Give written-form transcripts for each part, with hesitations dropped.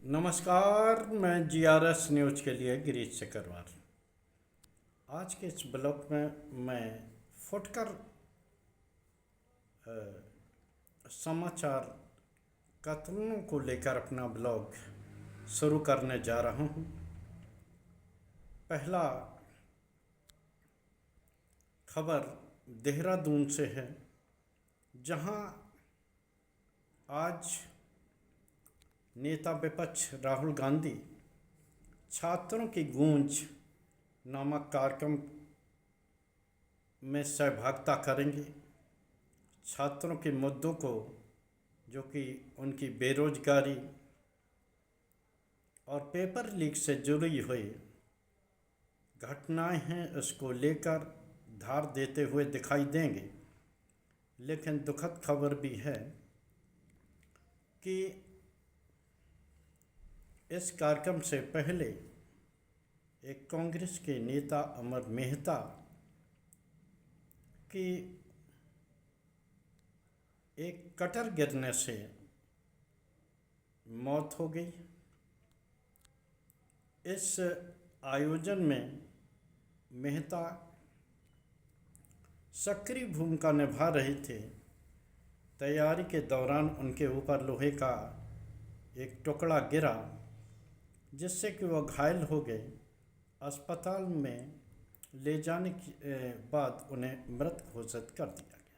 नमस्कार। मैं GRS news के लिए गिरीश चक्रवार। आज के इस ब्लॉग में मैं फुटकर समाचार कथनों को लेकर अपना ब्लॉग शुरू करने जा रहा हूँ। पहला खबर देहरादून से है, जहाँ आज नेता विपक्ष राहुल गांधी छात्रों की गूंज नामक कार्यक्रम में सहभागिता करेंगे। छात्रों के मुद्दों को, जो कि उनकी बेरोजगारी और पेपर लीक से जुड़ी हुई घटनाएं हैं, उसको लेकर धार देते हुए दिखाई देंगे। लेकिन दुखद खबर भी है कि इस कार्यक्रम से पहले एक कांग्रेस के नेता अमर मेहता की एक कटर गिरने से मौत हो गई। इस आयोजन में मेहता सक्रिय भूमिका निभा रहे थे। तैयारी के दौरान उनके ऊपर लोहे का एक टुकड़ा गिरा, जिससे कि वह घायल हो गए। अस्पताल में ले जाने के बाद उन्हें मृत घोषित कर दिया गया।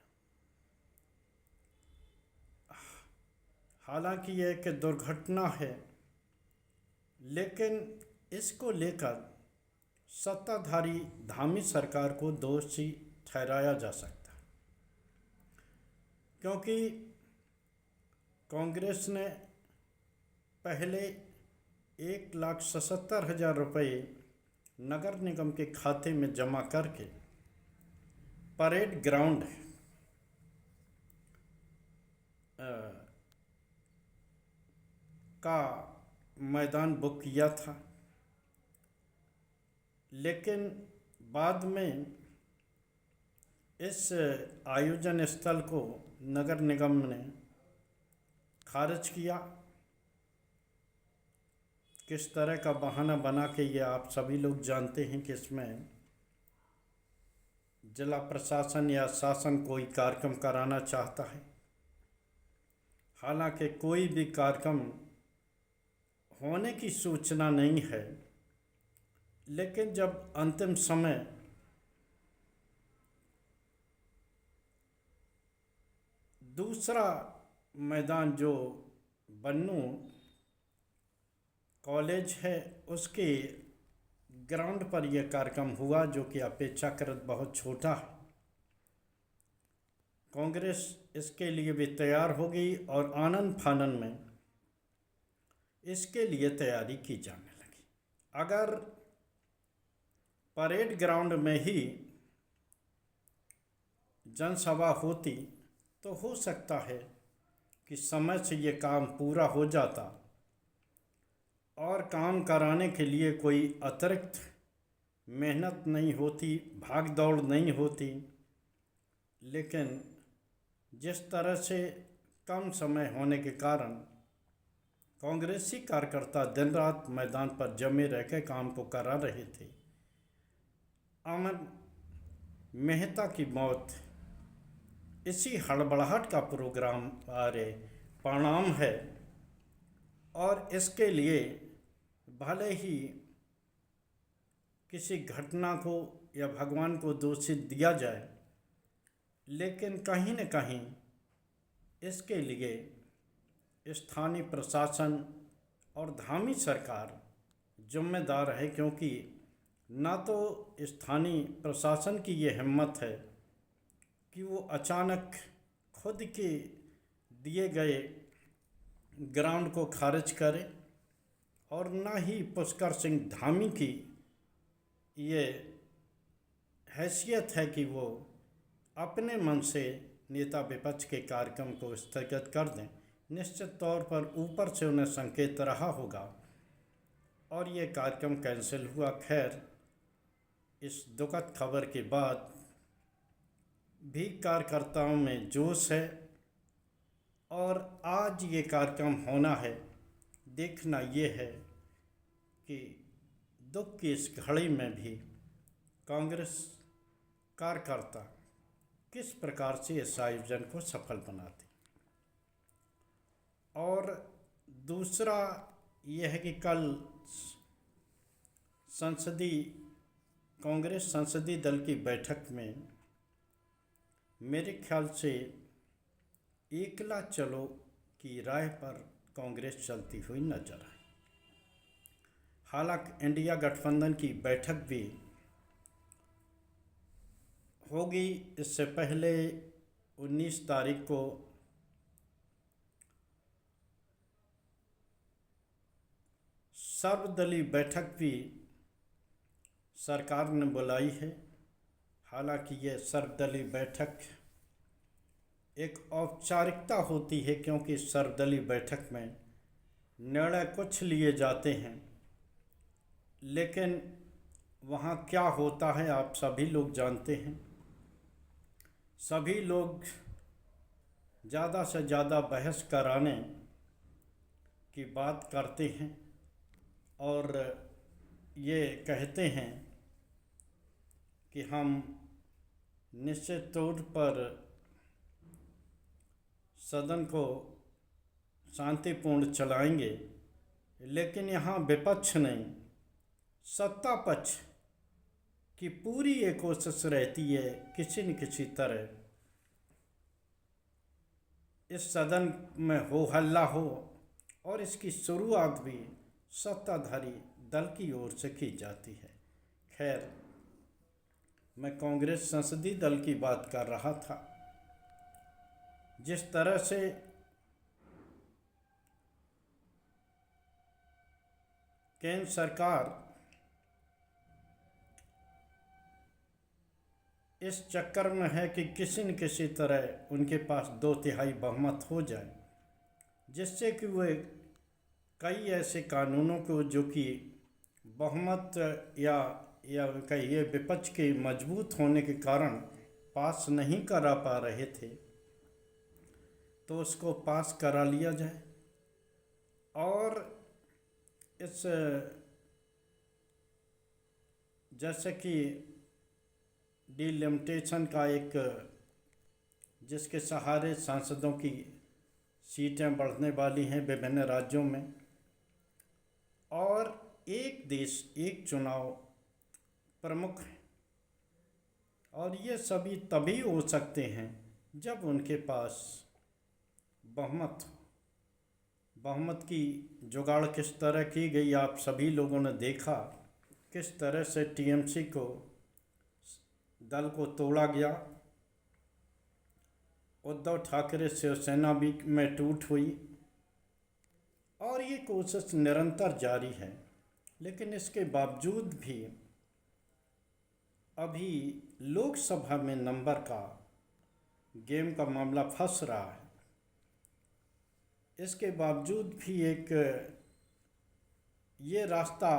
हालांकि यह एक दुर्घटना है, लेकिन इसको लेकर सत्ताधारी धामी सरकार को दोषी ठहराया जा सकता है, क्योंकि कांग्रेस ने पहले 1,77,000 रुपये नगर निगम के खाते में जमा करके परेड ग्राउंड का मैदान बुक किया था। लेकिन बाद में इस आयोजन स्थल को नगर निगम ने खारिज किया। किस तरह का बहाना बना के ये आप सभी लोग जानते हैं कि इसमें जिला प्रशासन या शासन कोई कार्यक्रम कराना चाहता है। हालांकि कोई भी कार्यक्रम होने की सूचना नहीं है, लेकिन जब अंतिम समय दूसरा मैदान जो बन्नू कॉलेज है, उसके ग्राउंड पर यह कार्यक्रम हुआ, जो कि अपेक्षाकृत बहुत छोटा है। कांग्रेस इसके लिए भी तैयार हो गई और आनन फानन में इसके लिए तैयारी की जाने लगी। अगर परेड ग्राउंड में ही जनसभा होती तो हो सकता है कि समय से ये काम पूरा हो जाता और काम कराने के लिए कोई अतिरिक्त मेहनत नहीं होती, भाग दौड़ नहीं होती। लेकिन जिस तरह से कम समय होने के कारण कांग्रेसी कार्यकर्ता दिन रात मैदान पर जमे रह के काम को करा रहे थे, अमर मेहता की मौत इसी हड़बड़ाहट का परिणाम है। और इसके लिए भले ही किसी घटना को या भगवान को दोषी दिया जाए, लेकिन कहीं न कहीं इसके लिए स्थानीय प्रशासन और धामी सरकार जिम्मेदार है, क्योंकि ना तो स्थानीय प्रशासन की ये हिम्मत है कि वो अचानक खुद के दिए गए ग्राउंड को खारिज करे, और ना ही पुष्कर सिंह धामी की ये हैसियत है कि वो अपने मन से नेता विपक्ष के कार्यक्रम को स्थगित कर दें। निश्चित तौर पर ऊपर से उन्हें संकेत रहा होगा और ये कार्यक्रम कैंसिल हुआ। खैर, इस दुखद खबर के बाद भी कार्यकर्ताओं में जोश है और आज ये कार्यक्रम होना है, देखना ये है कि दुख की इस घड़ी में भी कांग्रेस कार्यकर्ता किस प्रकार से इस आयोजन को सफल बनाते। और दूसरा यह है कि कल कांग्रेस संसदीय दल की बैठक में मेरे ख्याल से एकला चलो की राय पर कांग्रेस चलती हुई नजर आई। हालांकि इंडिया गठबंधन की बैठक भी होगी। इससे पहले 19 तारीख को सर्वदलीय बैठक भी सरकार ने बुलाई है। हालांकि यह सर्वदलीय बैठक एक औपचारिकता होती है, क्योंकि सर्वदलीय बैठक में निर्णय कुछ लिए जाते हैं, लेकिन वहाँ क्या होता है आप सभी लोग जानते हैं। सभी लोग ज़्यादा से ज़्यादा बहस कराने की बात करते हैं और ये कहते हैं कि हम निश्चित तौर पर सदन को शांतिपूर्ण चलाएंगे, लेकिन यहाँ विपक्ष नहीं, सत्ता पक्ष की पूरी ये कोशिश रहती है किसी न किसी तरह इस सदन में हो हल्ला हो, और इसकी शुरुआत भी सत्ताधारी दल की ओर से की जाती है। खैर, मैं कांग्रेस संसदीय दल की बात कर रहा था। जिस तरह से केंद्र सरकार इस चक्कर में है कि किसी न किसी तरह उनके पास 2/3 बहुमत हो जाए, जिससे कि वे कई ऐसे कानूनों को जो कि बहुमत या कहिए विपक्ष के मजबूत होने के कारण पास नहीं करा पा रहे थे, तो उसको पास करा लिया जाए। और इस जैसे कि डिलिमिटेशन का एक, जिसके सहारे सांसदों की सीटें बढ़ने वाली हैं विभिन्न राज्यों में, और एक देश एक चुनाव प्रमुख है, और ये सभी तभी हो सकते हैं जब उनके पास बहुमत की जुगाड़ किस तरह की गई आप सभी लोगों ने देखा। किस तरह से टीएमसी को दल को तोड़ा गया, उद्धव ठाकरे शिवसेना भी में टूट हुई, और ये कोशिश निरंतर जारी है। लेकिन इसके बावजूद भी अभी लोकसभा में नंबर का गेम का मामला फंस रहा है। इसके बावजूद भी एक ये रास्ता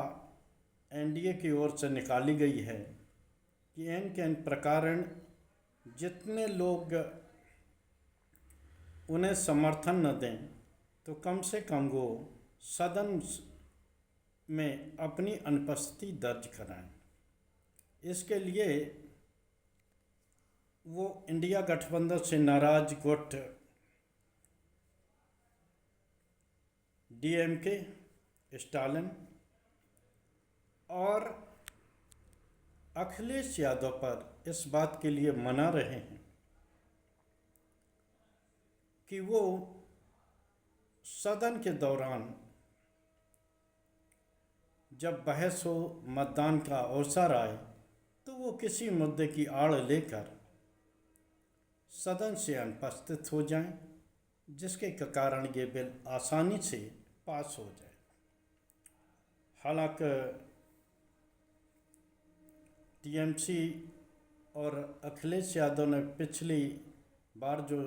एनडीए की ओर से निकाली गई है कि इन के प्रकार जितने लोग उन्हें समर्थन न दें, तो कम से कम वो सदन में अपनी अनुपस्थिति दर्ज कराएं। इसके लिए वो इंडिया गठबंधन से नाराज गुट डीएमके, स्टालिन और अखिलेश यादव पर इस बात के लिए मना रहे हैं कि वो सदन के दौरान जब बहस हो, मतदान का अवसर आए, तो वो किसी मुद्दे की आड़ लेकर सदन से अनुपस्थित हो जाएं, जिसके कारण ये बिल आसानी से पास हो जाए। हालांकि टीएमसी और अखिलेश यादव ने पिछली बार जो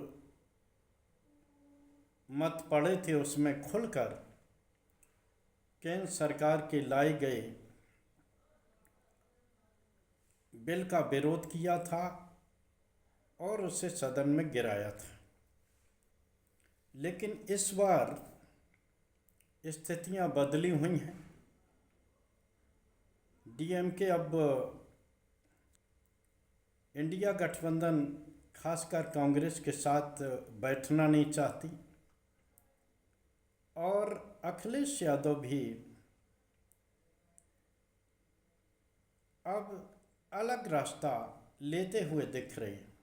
मत पड़े थे उसमें खुलकर केंद्र सरकार के लाए गए बिल का विरोध किया था और उसे सदन में गिराया था। लेकिन इस बार स्थितियां बदली हुई हैं। डीएमके अब इंडिया गठबंधन खासकर कांग्रेस के साथ बैठना नहीं चाहती और अखिलेश यादव भी अब अलग रास्ता लेते हुए दिख रहे हैं।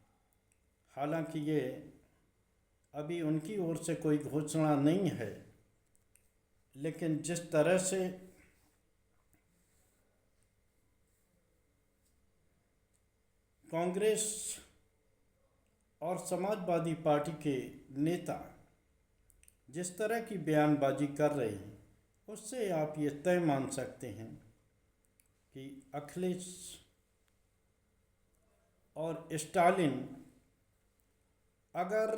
हालांकि ये अभी उनकी ओर से कोई घोषणा नहीं है, लेकिन जिस तरह से कांग्रेस और समाजवादी पार्टी के नेता जिस तरह की बयानबाजी कर रहे हैं, उससे आप ये तय मान सकते हैं कि अखिलेश और स्टालिन अगर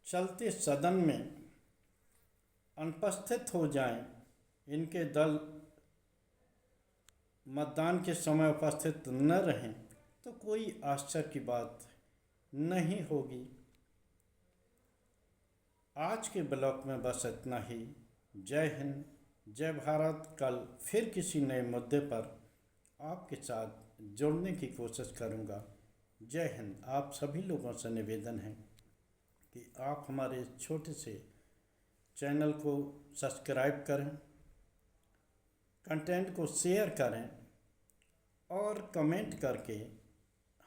चलते सदन में अनुपस्थित हो जाएं, इनके दल मतदान के समय उपस्थित न रहें, तो कोई आश्चर्य की बात नहीं होगी। आज के ब्लॉग में बस इतना ही। जय हिंद, जय भारत। कल फिर किसी नए मुद्दे पर आपके साथ जुड़ने की कोशिश करूंगा। जय हिंद। आप सभी लोगों से निवेदन है कि आप हमारे छोटे से चैनल को सब्सक्राइब करें, कंटेंट को शेयर करें और कमेंट करके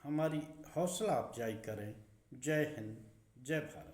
हमारी हौसला अफजाई करें। जय हिंद, जय भारत।